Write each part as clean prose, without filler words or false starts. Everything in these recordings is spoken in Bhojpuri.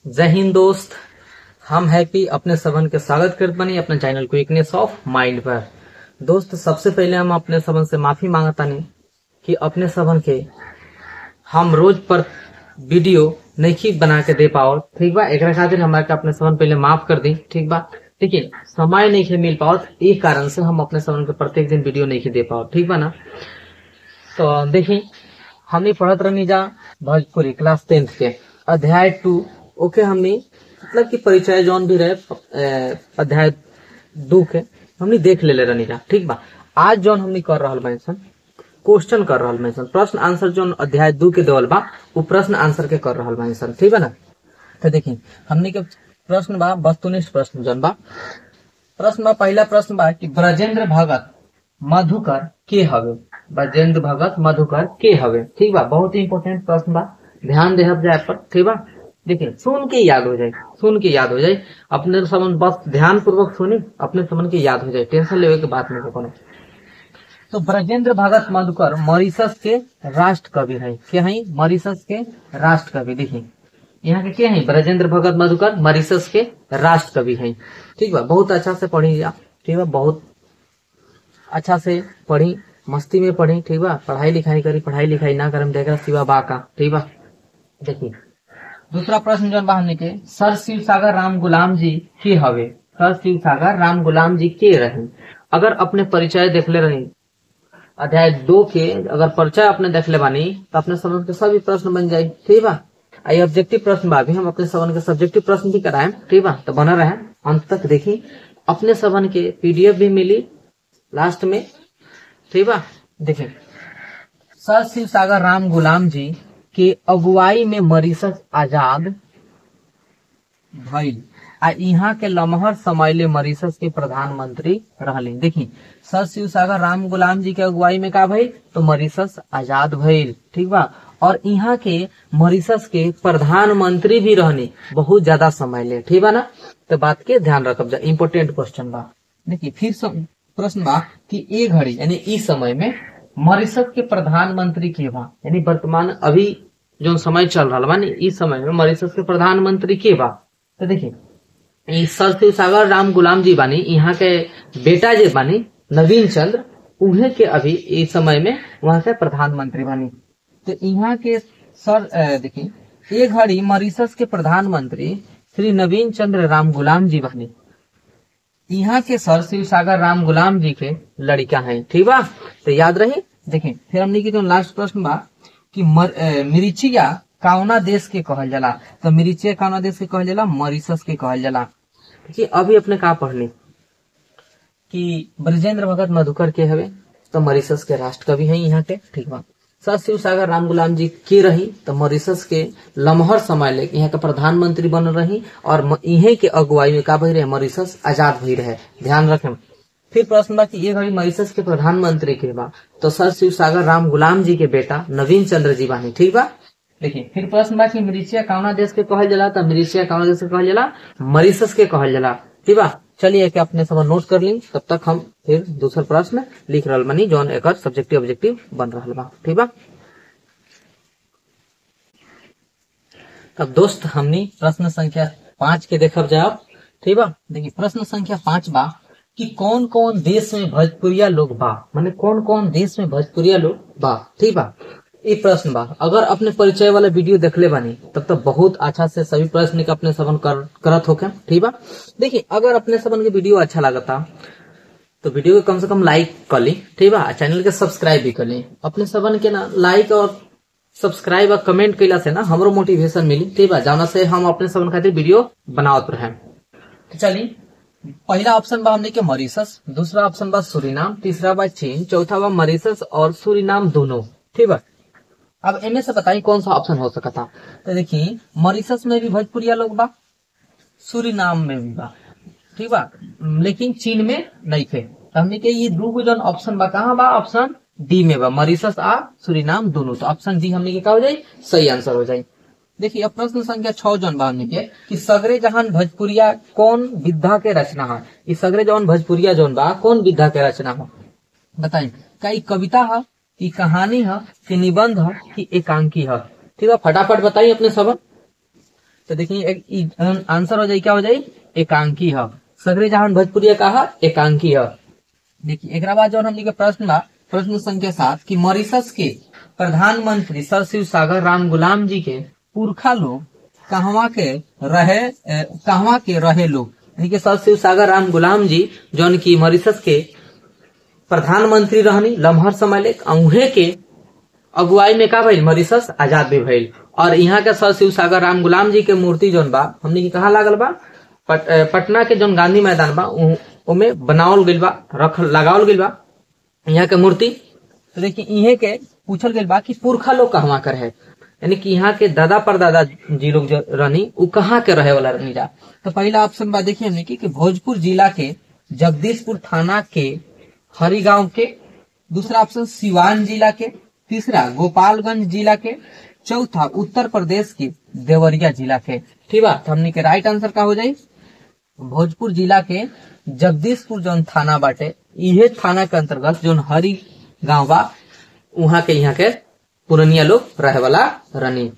जय हिंद दोस्त। हम हैप्पी अपने सबन के स्वागत करते बनी अपने चैनल क्विकनेस ऑफ माइंड पर। दोस्त सबसे पहले हम अपने सबन से माफी मांगतानी कि अपने सबन के हम रोज पर वीडियो नहीं बना के दे पाओ, ठीक बा। एक खातिर हमारे के अपने सबन पहले माफ कर दी, ठीक बा। देखिए समय नहीं मिल पाओ, एक कारण से हम अपने सबन के प्रत्येक दिन वीडियो नहीं दे पाओ, ठीक बा ना। तो देखिए हमने पढ़त रहनी जा भोजपुरी क्लास 10 के अध्याय 2। ओके, हमने मतलब कि परिचय जौन भी रहे अध्याय 2 के हमने देख ले रहनी जा, ठीक बा। आज जौन हमने कर रहा मेंशन क्वेश्चन कर रहा मेंशन प्रश्न आंसर जौन अध्याय 2 के देवल बा वो प्रश्न आंसर के कर रहा मेंशन, ठीक बा ना। तो देखिए हमने के प्रश्न बा वस्तुनिष्ठ प्रश्न जौन बा। प्रश्न बा पहला प्रश्न बा कि ब्रजेंद्र भगत मधुकर के हवे। ब्रजेंद्र भगत मधुकर के हवे, ठीक बा। बहुत ही इंपोर्टेंट प्रश्न बा, ध्यान दे जाए पर, ठीक बा। देखिए सुन के याद हो जाए, सुन के याद हो जाए अपने समन, बस ध्यान पूर्वक सुनी अपने समन के याद हो जाए, टेंशन लेवे के बात नहीं कोनो। तो ब्रजेंद्र भगत मधुकर मॉरिशस के राष्ट्र कवि है। क्या है? मॉरिशस के राष्ट्र कवि। देखिए यहाँ के हैं ब्रजेंद्र भगत मधुकर मॉरिशस के राष्ट्र कवि है, ठीक बा। बहुत अच्छा से पढ़ी आप, ठीक बा। बहुत अच्छा से पढ़ी, मस्ती में पढ़ी, ठीक बा। पढ़ाई लिखाई करी, पढ़ाई लिखाई ना करम देख सिवा बा का, ठीक बा। देखिए दूसरा प्रश्न जो बा हमने के सर शिव सागर राम गुलाम जी के हवे। सर शिव सागर राम गुलाम जी के रहे। अगर अपने परिचय देख ले रही अध्याय 2 के, अगर परिचय अपने देख ले बानी तो अपने समझ के सभी प्रश्न बन जाये, ठीक बा। आई ऑब्जेक्टिव प्रश्न बा भी हम अपने सबन के सब्जेक्टिव प्रश्न भी कराए, ठीक बा। तो बना रहे अंत तक। देखी अपने सबन के पीडीएफ भी मिली लास्ट में, ठीक बा। देखिए सर शिव सागर राम गुलाम जी के अगुवाई में मॉरिशस आजाद भइल आ यहाँ के लमहर समयले मॉरिशस के प्रधानमंत्री रहले। देखिए सर शिव सागर राम गुलाम जी के अगुवाई में का भइल तो मॉरिशस आजाद भइल, ठीक बा। और यहाँ के मॉरिशस के प्रधानमंत्री भी रहने बहुत ज्यादा समय ले, ठीक बा ना। तो बात के ध्यान रखब जा, इम्पोर्टेंट क्वेश्चन बा। देखिए फिर प्रश्न बा कि ए घड़ी यानी इस समय में मॉरिशस के प्रधानमंत्री के बा, यानी वर्तमान अभी जो समय चल रहा बा इस समय में मॉरिशस के प्रधानमंत्री के बा। तो देखिए सर शिव सागर राम गुलाम जी बानी, यहाँ के बेटा जे बानी नवीन चंद्र, उन्हें के अभी इस समय में वहां के प्रधानमंत्री बानी। तो यहाँ के सर देखिए एक घड़ी मॉरिशस के प्रधानमंत्री श्री नवीन चंद्र राम गुलाम जी बानी। यहाँ के सर शिव सागर राम गुलाम जी के लड़का है, ठीक बा। तो याद रही। देखिए फिर हमने की जो लास्ट प्रश्न बा कि मिरिचिया कौना देश के कहल जाला। तो मिरिचिया कौना देश के कहल जाला? मॉरिशस के कहल जाला। देखिए अभी अपने का पढ़ली कि ब्रजेंद्र भगत मधुकर के हवे तो मॉरिशस के राष्ट्र कवि है यहाँ के, ठीक बा। सर शिव सागर राम गुलाम जी के रही तो मॉरिशस के लमहर समय ले यहाँ के प्रधानमंत्री बन रही और इहे के अगुवाई में का भई रहे मॉरिशस आजाद भई रहे, ध्यान रखें। फिर प्रश्न बा कि ये घड़ी मॉरिशस के प्रधानमंत्री के बा तो सर शिव सागर राम गुलाम जी के बेटा नवीन चंद्र जी बानी, ठीक बा। देखिए फिर प्रश्न बा कि मिरिचिया कौना देश के कहल जाला। तो मिरिचिया कौना देश के कहल जाला? मॉरिशस के कहल जाला, ठीक बा। चलिए कि अपने सब नोट कर ली, तब तक हम फिर दूसरा प्रश्न लिख रहा बनी जौन एक सब्जेक्टिव ऑब्जेक्टिव बन रहा बा, ठीक बा। तब दोस्त हमने प्रश्न संख्या 5 के देखब जाओ, ठीक बा। देखिए प्रश्न संख्या 5 बा कि कौन कौन देश में भोजपुरिया लोग बा, माने कौन कौन देश में भोजपुरिया लोग बा, ठीक बा। ये प्रश्न बा अगर अपने परिचय वाला वीडियो देखले बानी तब तो बहुत अच्छा से सभी प्रश्न के अपने सबन करत होके, ठीक बा। देखिए अगर अपने सबन के वीडियो अच्छा लगता तो वीडियो को कम से कम लाइक कर ली, ठीक बा। चैनल के सब्सक्राइब भी कर ली। अपने सबन के ना लाइक और सब्सक्राइब और कमेंट कैला से ना हमरो मोटिवेशन मिली, ठीक बा, जाना से हम अपने सबन खातिर वीडियो बनावत रहे। तो चलिए पहला ऑप्शन बा हमने के मॉरिशस, दूसरा ऑप्शन बा सूरीनाम, तीसरा बा चीन, चौथा बा मॉरिशस और सूरीनाम दोनों, ठीक बा। अब इनमें से बताइए कौन सा ऑप्शन हो सकता था। तो देखिए मॉरिशस में भी भोजपुरिया लोग बा, सूरीनाम में भी बा, ठीक बा, लेकिन चीन में नहीं थे। हमने के ये दो जन ऑप्शन बा कहाँ बा? ऑप्शन डी में बा, मॉरिशस आ सूरीनाम दोनों। तो ऑप्शन डी हमने के क्या हो जाए? सही आंसर हो जाए। देखिए अब प्रश्न संख्या 6 जन बा हमने के कि सगरे जहान भोजपुरिया कौन विधा के रचना है। इस सगरे जहान भोजपुरिया जौन बा कौन विधा के रचना है? बताइए क्या कविता है कि कहानी है कि निबंध है कि एकांकी है? ठीक है फटाफट बताइए अपने सब। तो देखिए आंसर हो जाए, क्या हो जाए, एकांकी है। सगरे जहां भोजपुरी कहा एकांकी है। देखिए एक बाद जो हमने के प्रश्न बा, प्रश्न संख्या 7 कि मॉरिशस के प्रधानमंत्री सर शिव सागर राम गुलाम जी के पुरखा लोग कहवा के रहे लोग, यानी कि सर शिव सागर राम गुलाम जी जौन की मॉरिशस के प्रधानमंत्री रहनी लम्हर समय ले, उहे के अगुवाई में का भइल मॉरिशस आजाद भी भइल। और यहाँ के सर शिव सागर राम गुलाम जी के मूर्ति जौन बा हमने के कहा लागल बा, पटना के जौन गांधी मैदान बा उमे बनावल गइल बा, लगावल गइल बा यहाँ के मूर्ति। तो देखिए इहे के पूछल गइल बा कि पुरखा लोग कहवा के रहे, यानी कि यहाँ के दादा परदादा जी लोग जो रहनी उ कहाँ के रहे वाला रहनी जा। तो पहला ऑप्शन बा देखिए हमने कि भोजपुर जिला के जगदीशपुर थाना के हरी गांव के, दूसरा ऑप्शन सिवान जिला के, तीसरा गोपालगंज जिला के, चौथा उत्तर प्रदेश के देवरिया जिला के। ठीक बा, तो हमने के राइट आंसर का हो जाये भोजपुर जिला के जगदीशपुर जौन थाना बाटे, इहे थाना के अंतर्गत जौन हरी गांव बा वहां के यहाँ के पुरनिया लोग रहे वाला रहनी।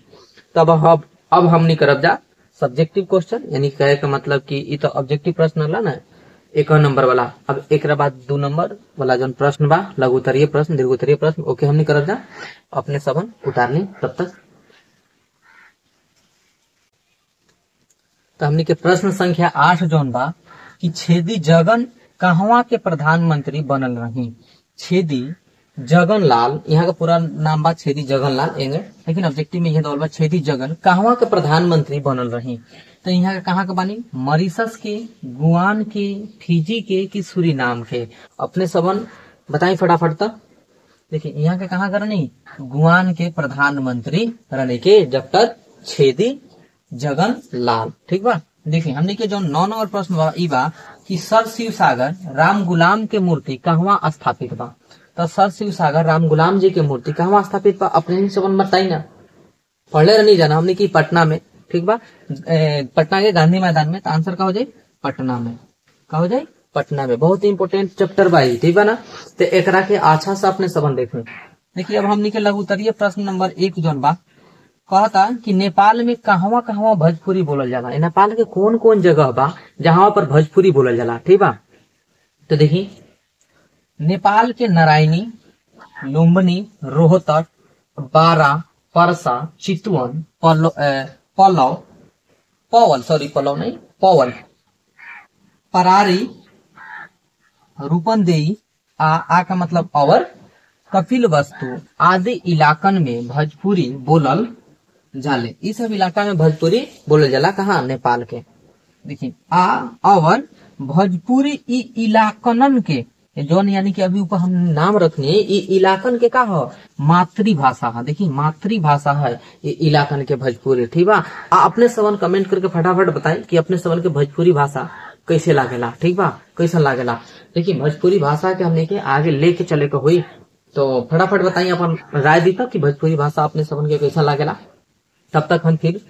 तब अब हमनी करब जा सब्जेक्टिव क्वेश्चन, यानी कहे का मतलब कि इ तो ऑब्जेक्टिव प्रश्न होला ना 1 नंबर वाला। अब एक बाद 2 नंबर वाला जौन प्रश्न बा लघु उत्तरीय प्रश्न दीर्घ उत्तरीय प्रश्न, ओके हमनी करब जा अपने सबन उतारनी तब तक। तो हमनी के प्रश्न संख्या 8 जौन बा कि छेदी जगन कहवा के प्रधानमंत्री बनल रही। छेदी जगन लाल, यहाँ का पूरा नाम बा छेदी जगन लाल एंगे, लेकिन ऑब्जेक्टिव में यह दौर बा छेदी जगन कहवा के प्रधानमंत्री बनल रही। तो यहाँ का कहाँ के बानी, मॉरिशस के, गुआन के, फिजी के कि सूरीनाम के। अपने सबन बताई फटाफट। तो देखिए यहाँ के कहाँ करनी, गुआन के प्रधानमंत्री रहने के जब तक छेदी जगन लाल। ठीक बा, देखिए हमने के जो 9 नंबर प्रश्न बा ई बा कि सर शिव सागर राम गुलाम के मूर्ति कहवा स्थापित बा। तो सर शिव सागर राम गुलाम जी के मूर्ति कहवा स्थापित बा अपने ही सबन बताई ना, पढ़ले रहनी जाना हमने की पटना में। ठीक बा, पटना के गांधी मैदान में। तो आंसर का हो जाये पटना में, का हो जाये पटना में। बहुत ही इंपोर्टेंट चैप्टर बा, ठीक बा ना। तो एकरा के अच्छा से अपने सबन देखें। देखिए अब हमने के लघु उत्तरीय प्रश्न नंबर 1 जौन बा कहता कि नेपाल में कहवा कहवा भोजपुरी बोलल जाला। नेपाल के कौन कौन जगह बा जहां पर भोजपुरी बोलल जाला। ठीक बा, तो देखिए नेपाल के नारायणी, लुम्बिनी, रोहतक, बारा, परसा, चितवन, पवल, परारी, रूपंदेही आ का मतलब और कपिल वस्तु आदि इलाकन में भोजपुरी बोलल जाले। इस सब इलाका में भोजपुरी बोलल जाला कहाँ, नेपाल के। देखिए और भोजपुरी इलाकनन के जौन यानी कि अभी ऊपर हम नाम रखने इलाकन के का हो मातृभाषा है। देखिए मातृभाषा है ये इलाकन के भोजपुरी। ठीक बा, अपने सबन कमेंट करके फटाफट बताएं कि अपने सबन के भोजपुरी भाषा कैसे लागेला। ठीक बा, कैसा लागेला। देखिए भोजपुरी भाषा के हमने के आगे लेके चले के हुई, तो फटाफट बताइए अपन राय दी तक कि भोजपुरी भाषा अपने सबन के कैसा लागेला। तब तक हम फिर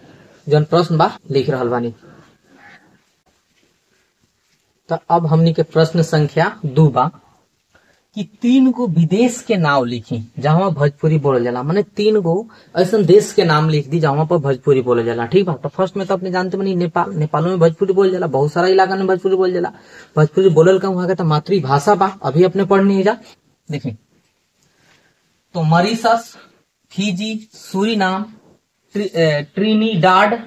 जौन प्रश्न बा लिख रहल बानी। तो अब हमनी के प्रश्न संख्या 2 बा कि 3 गो विदेश के नाम लिखी जहां भोजपुरी बोलल जाला। माने 3 गो ऐसा देश के नाम लिख दी जहां पर भोजपुरी बोलल जाला। ठीक बा, तो फर्स्ट में तो अपने जानते बनी नेपाल, नेपालों में भोजपुरी बोल जाला, बहुत सारा इलाका में भोजपुरी बोल जाला। भोजपुरी बोलल का वहां का तो मातृभाषा बा, अभी अपने पढ़नी है जा। देखिए तो Mauritius, Fiji, Suriname, Trinidad,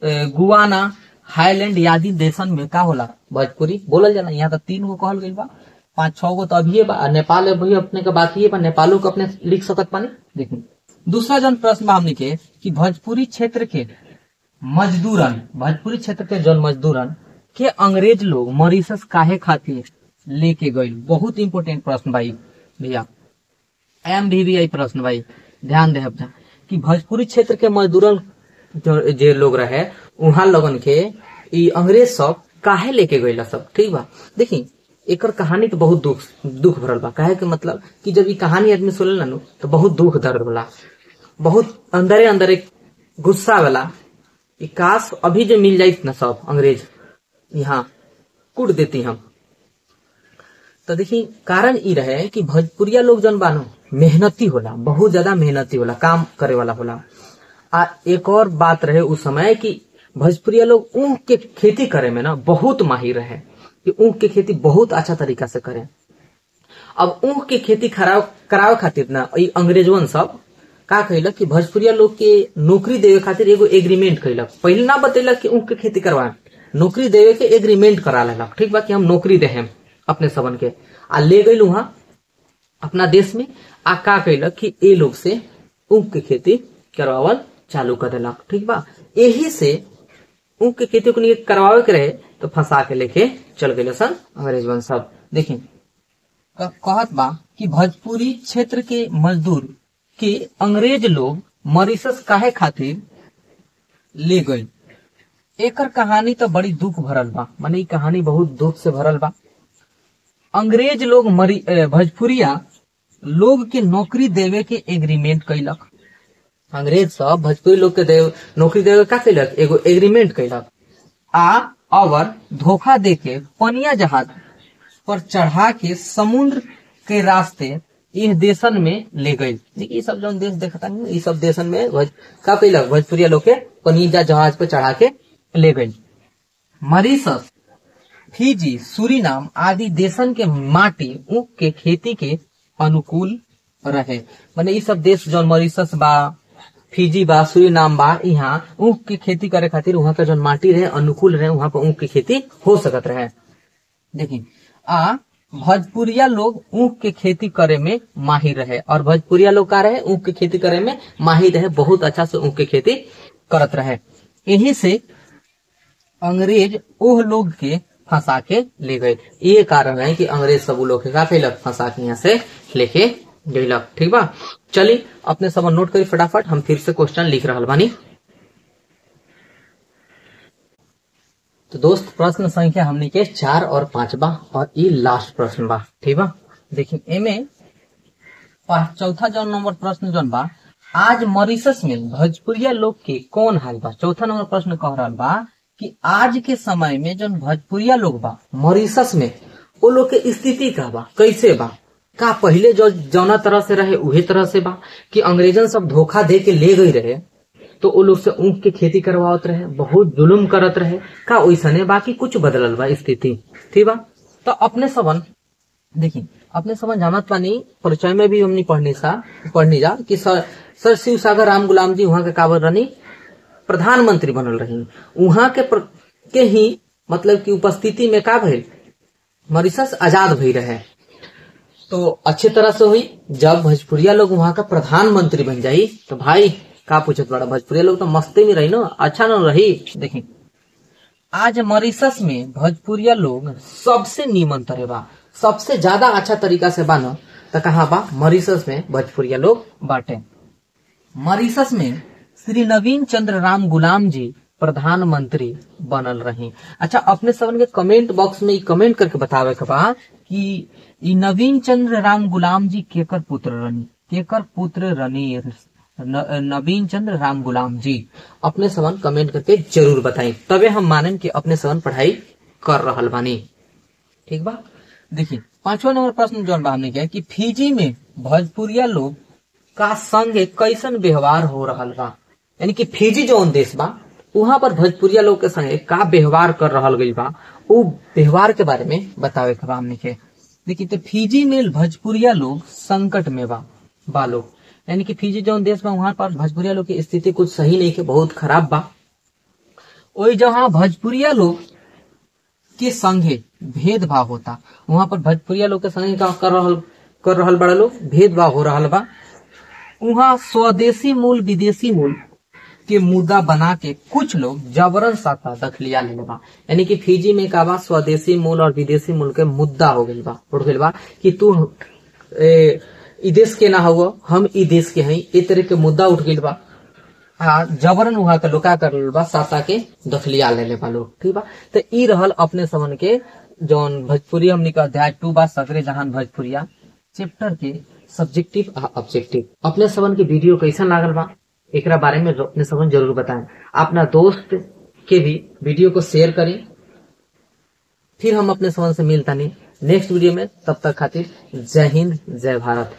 Guana, highland आदि देशन में का होला भोजपुरी बोलल जाला। यहाँ तो 3 गो कहल गई बा, 5-6 गो तो अभी बा। नेपाल अभी अपने का बात ये बा, नेपालों को अपने लिख सकत पानी। देखिए दूसरा जन प्रश्न बा हमने के कि भोजपुरी क्षेत्र के मजदूरन, भोजपुरी क्षेत्र के जन मजदूरन के अंग्रेज लोग मॉरिशस काहे खातिर लेके गए। बहुत इंपोर्टेंट प्रश्न भाई भैया, MBBI प्रश्न भाई ध्यान दे कि भोजपुरी क्षेत्र के मजदूरन जो लोग रहे वहां लोगन के अंग्रेज सब काहे लेके गए सब। ठीक बा, देखिए एक कहानी तो बहुत दुख भरल बा। काहे के मतलब कि जब ये कहानी आदमी सुनल ना तो बहुत दुख दर्द होला, बहुत अंदरे अंदर एक गुस्सा वाला। काश अभी जो मिल जाये ना सब अंग्रेज यहाँ कूट देती हम। तो देखिए कारण ये रहे कि भोजपुरिया लोग जन बानो मेहनती होला, बहुत ज्यादा मेहनती होला, काम करे वाला होला। एक और बात रहे उस समय कि भोजपुरिया लोग ऊख के खेती करे में ना बहुत माहिर है, कि ऊख के खेती बहुत अच्छा तरीका से करे। अब ऊख के खेती करावे खातिर ना ई अंग्रेजवन सब का कहलक कि भोजपुरिया लोग के नौकरी देवे खातिर एगो एग्रीमेंट कैलक। पहले ना बतेलक कि ऊख के खेती करवा, नौकरी देवे के एग्रीमेंट करा लेलक। ठीक बा कि हम नौकरी देहेम अपने सबन के, आ ले गई वहां अपना देश में, आ का कैलक कि ए लोग से ऊख के खेती करवावल चालू कर देलक। ठीक बा, यही से ऊख के खेती को करवावे के रहे तो फंसा के लेके चल गए सन अंग्रेजवन सब। देखिए कहत बा कि भोजपुरी क्षेत्र के मजदूर के अंग्रेज लोग मॉरिशस काहे खातिर ले गए। एकर कहानी तो बड़ी दुख भरल बा, माने ई कहानी बहुत दुख से भरल बा। अंग्रेज लोग भोजपुरिया लोग के नौकरी देवे के एग्रीमेंट कैलक। अंग्रेज सब भोजपुरी लोग के नौकरी देवे का कैलक, एगो एग्रीमेंट कैलक, और धोखा दे के पनिया जहाज पर चढ़ा के समुद्र के रास्ते इन देशन में ले गई। देखिए सब जो देश देखता नहीं, इस सब देशन में का कैलक, भोजपुरिया लोग के पनिया जहाज पर चढ़ा के ले गई। मॉरिशस, फिजी, सूरीनाम आदि देशन के माटी ऊख के खेती के अनुकूल रहे। माने ये सब देश जो मॉरिशस बा, फिजी बा, सूरीनाम बा, यहाँ ऊख की खेती करे खातिर वहां का जो माटी रहे अनुकूल रहे, वहां पर ऊख की खेती हो सकत रहे। देखिए भोजपुरिया लोग ऊख के खेती करे में माहिर रहे, और भोजपुरिया लोग का रहे, ऊख की खेती करे में माहिर रहे, बहुत अच्छा से ऊख की खेती करत रहे। यही से अंग्रेज ओह लोग के फंसा के ले गए। ये कारण है कि अंग्रेज सब लोग के का कैलक, फंसा के यहाँ से लेके गयलक। ठीक बा, चलिए अपने सब नोट करी फटाफट, हम फिर से क्वेश्चन लिख रहा बानी। तो दोस्त प्रश्न संख्या हमने के 4 और 5 बा, और ये लास्ट प्रश्न बा। ठीक बा, देखिए एमे चौथा जो नंबर प्रश्न जो बा, आज मॉरिशस में भोजपुरिया लोग के कौन हाल बा। चौथा नंबर प्रश्न कह रहा बा कि आज के समय में जो भोजपुरिया लोग बा मॉरिशस में, वो लोग के स्थिति का बा, कैसे बा, का पहले जो जौना तरह से रहे उहे तरह से बा, कि अंग्रेजन सब धोखा दे के ले गई रहे तो वो लोग से ऊख के खेती करवावत रहे, बहुत जुलुम करत रहे, का वैसने बाकी कुछ बदलल बा स्थिति। ठीक बा, तो अपने सबन देखिए, अपने सबन जानत पानी, परिचय में भी हमने पढ़नी जा कि सर शिव सागर राम गुलाम जी वहां के काबर रही प्रधानमंत्री बनल रही, वहां के ही मतलब की उपस्थिति में का भइल, मॉरिशस आजाद भई रहे। तो अच्छी तरह से हुई, जब भोजपुरिया लोग वहां का प्रधानमंत्री बन जाई तो भाई का पूछत बड़ा, भोजपुरिया लोग तो मस्ती में रही ना, अच्छा न रही। देखिए आज मॉरिशस में भोजपुरिया लोग सबसे नीमन तरह बा, सबसे ज्यादा अच्छा तरीका से बा न, तो कहाँ बा, मॉरिशस में भोजपुरिया लोग बाटे। मॉरिशस में श्री नवीन चंद्र राम गुलाम जी प्रधानमंत्री बनल रही। अच्छा अपने सबन के कमेंट बॉक्स में कमेंट करके बतावे के बा कि नवीन चंद्र राम गुलाम जी केकर पुत्र रनी नवीन चंद्र राम गुलाम जी, अपने सबन कमेंट करके जरूर बताएं, तबे हम मानें कि अपने सबन पढ़ाई कर रहल बानी। ठीक बा, देखिए 5वां नंबर प्रश्न जो बा हमने किया कि फिजी में भोजपुरिया लोग का संगे कैसन व्यवहार हो रहल बा, यानी कि फिजी जो देश बा वहां पर भोजपुरिया लोग के संगे का व्यवहार कर रहल गई बा, वो व्यवहार के बारे में बतावे के बा हमने के। देखिए तो फिजी में भोजपुरिया लोग संकट में बा लोग, यानी कि फिजी जो देश बा वहां पर भोजपुरिया लोग की स्थिति कुछ सही नहीं के, बहुत खराब बा। वही जहाँ भोजपुरिया लोग के संगे भेदभाव होता, वहां पर भोजपुरिया लोग के संगे का कर रहल बड़ा लोग भेदभाव हो रहा बा। वहाँ स्वदेशी मूल विदेशी मूल के मुद्दा बना के कुछ लोग जबरन सत्ता दखलिया ले बा, यानी कि फिजी में का बा, स्वदेशी मूल और विदेशी मूल के मुद्दा हो गई बा, उठ गई बा कि तू ई देश के ना हुआ, हम ई देश के हैं, इस तरह के मुद्दा उठ गई बा। जबरन वहां के लोग का कर बा, सत्ता के दखलिया ले बा लोग। ठीक बा, तो ई रहल अपने समन के जौन भोजपुरी हमनी का अध्याय 2 बा, सगरे जहान भोजपुरिया चैप्टर के सब्जेक्टिव आ ऑब्जेक्टिव। अपने सबन के वीडियो कैसा लागल बा एकरा बारे में अपने सबन जरूर बताएं, अपना दोस्त के भी वीडियो को शेयर करें। फिर हम अपने सबन से मिलता नहीं नेक्स्ट वीडियो में, तब तक खातिर जय हिंद जय भारत।